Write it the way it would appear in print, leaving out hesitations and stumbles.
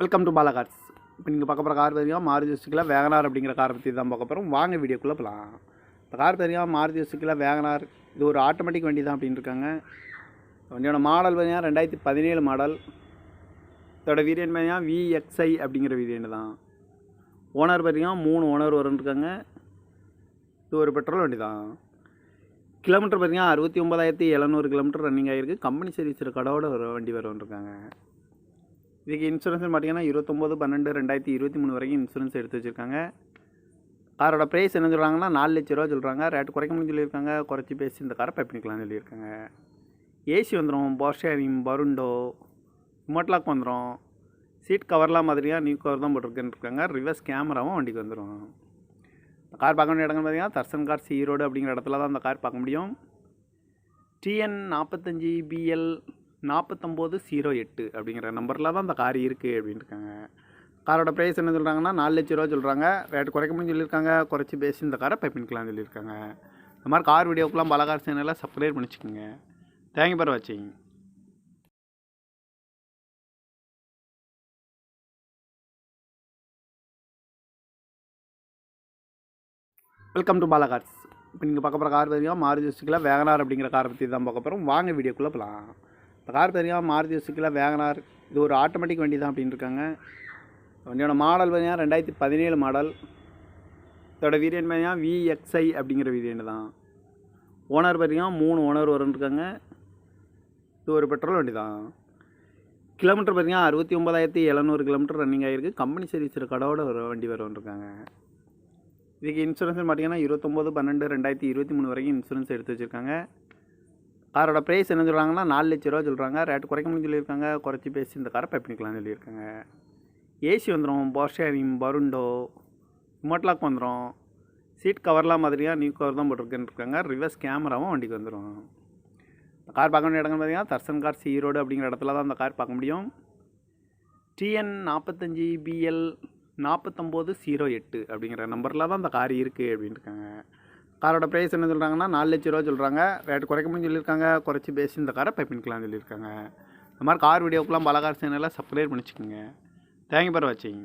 Welcome to Bala cars. இப்போ நீங்கள் பார்க்க போகிற கார் பார்த்தீங்கன்னா மாருதி சுசுக்கியில் வேகனார் அப்படிங்கிற காரை பற்றி தான் பார்க்க போகிறோம். வாங்க வீடியோக்குள்ளே போகலாம். இந்த கார் பார்த்தீங்கன்னா மாருதி சுசுக்கியில் வேகனார். இது ஒரு ஆட்டோமேட்டிக் வண்டி தான் அப்படின்னு இருக்காங்க. வண்டியோட மாடல் பார்த்தீங்கன்னா 2017 மாடல். இதோட வேரியன்ட் பார்த்தீங்கன்னா VXI அப்படிங்கிற வேரியன்ட் தான். ஓனர் பார்த்தீங்கன்னா 3 ஓனர் வரும்னு. இது ஒரு பெட்ரோல் வண்டி தான். கிலோமீட்டர் பார்த்தீங்கன்னா 69,700 கிலோமீட்டர் ரன்னிங் ஆகிருக்கு. கம்பெனி சர்வீஸ் கடவோட ஒரு வண்டி வரும்னு. இதுக்கு இன்சூரன்ஸ் பார்த்தீங்கன்னா 29/12/2023 வரைக்கும் இன்சூரன்ஸ் எடுத்து வச்சுருக்காங்க. காரோட ப்ரைஸ் என்ன சொல்கிறாங்கன்னா 4 லட்ச ரூபா சொல்கிறாங்க. ரேட்டு குறைக்க முடியும் சொல்லியிருக்காங்க. குறைச்சி பேசி இந்த காரை பண்ணிக்கலாம்னு சொல்லியிருக்காங்க. ஏசி வந்துடும், பவர் ஷேரிங், பருண்டோ, ரிமோட் லாக் வந்துடும். சீட் கவர்லாம் மாதிரியாக நியூ கவர் தான் போட்டிருக்குன்னு. ரிவர்ஸ் கேமராவும் வண்டிக்கு வந்துடும். இந்த கார் பார்க்க வேண்டிய இடங்கள் பார்த்தீங்கன்னா தர்சன் கார்ஸ் ஈரோடு அப்படிங்கிற இடத்துல தான் அந்த கார் பார்க்க முடியும். TN 45BL 4908 அப்படிங்கிற நம்பரில் தான் அந்த கார் இருக்குது அப்படின்ட்டுருக்காங்க. காரோட ப்ரைஸ் என்ன சொல்கிறாங்கன்னா 4 லட்ச ரூபா சொல்கிறாங்க. ரேட்டு குறைக்க முடியும் சொல்லியிருக்காங்க. குறைச்சி பேசி இந்த காரை பண்ணிக்கலாம்னு சொல்லியிருக்காங்க. இந்த மாதிரி கார் வீடியோக்கெலாம் பாலா கார் சேனலில் சப்ஸ்கிரைப் பண்ணிச்சுக்கோங்க. தேங்க்யூ ஃபார் வாட்சிங். Welcome to Bala cars. இப்போ நீங்கள் பார்க்க போகிற கார் பார்த்தீங்கன்னா மாருதி சுசுக்கியில் வேகனார் அப்படிங்கிற காரை பற்றி தான் பார்க்க போகிறோம். வாங்க வீடியோக்குள்ளே போகலாம். இந்த கார் பார்த்தீங்கன்னா மாருதி சுசுக்கியில் வேகனார். இது ஒரு ஆட்டோமேட்டிக் வண்டி தான் அப்படின்னு இருக்காங்க. வண்டியோட மாடல் பார்த்தீங்கன்னா 2017 மாடல். இதோட வேரியன்ட் பார்த்தீங்கன்னா VXI அப்படிங்கிற வேரியன்ட் தான். ஓனர் பார்த்தீங்கன்னா 3 ஓனர் வரும்னு. இது ஒரு பெட்ரோல் வண்டி தான். கிலோமீட்டர் பார்த்தீங்கன்னா 69,700 கிலோமீட்டர் ரன்னிங் ஆகிருக்கு. கம்பெனி சர்வீஸ் கடவோட ஒரு வண்டி வரும்னு. இதுக்கு இன்சூரன்ஸ் பார்த்தீங்கன்னா 29/12/2023 வரைக்கும் இன்சூரன்ஸ் எடுத்து வச்சுருக்காங்க. காரோட ப்ரைஸ் என்ன சொல்கிறாங்கன்னா 4 லட்ச ரூபா சொல்கிறாங்க. ரேட்டு குறைக்க முடியும் சொல்லியிருக்காங்க. குறைச்சி பேசி இந்த காரை பண்ணிக்கலாம்னு சொல்லியிருக்காங்க. ஏசி வந்துடும், பவர் ஷேரிங், பருண்டோ, ரிமோட் லாக் வந்துடும். சீட் கவர்லாம் மாதிரியாக நியூ கவர் தான் போட்டிருக்குன்னு. ரிவர்ஸ் கேமராவும் வண்டிக்கு வந்துடும். இந்த கார் பார்க்க வேண்டிய இடங்கள் பார்த்தீங்கன்னா தர்சன் கார்ஸ் ஈரோடு அப்படிங்கிற இடத்துல தான் அந்த கார் பார்க்க முடியும். TN 45BL 4908 அப்படிங்கிற நம்பரில் தான் அந்த கார் இருக்குது அப்படின்ட்டுருக்காங்க. காரோட ப்ரைஸ் என்ன சொல்கிறாங்கன்னா 4 லட்ச ரூபா சொல்கிறாங்க. ரேட்டு குறைக்க முடியும் சொல்லியிருக்காங்க. குறைச்சி பேசி இந்த காரை பண்ணிக்கலாம்னு சொல்லியிருக்காங்க. இந்த மாதிரி கார் வீடியோக்கெலாம் பாலா கார் சேனலில் சப்ஸ்கிரைப் பண்ணிச்சுக்கோங்க. தேங்க்யூ ஃபார் வாட்சிங்.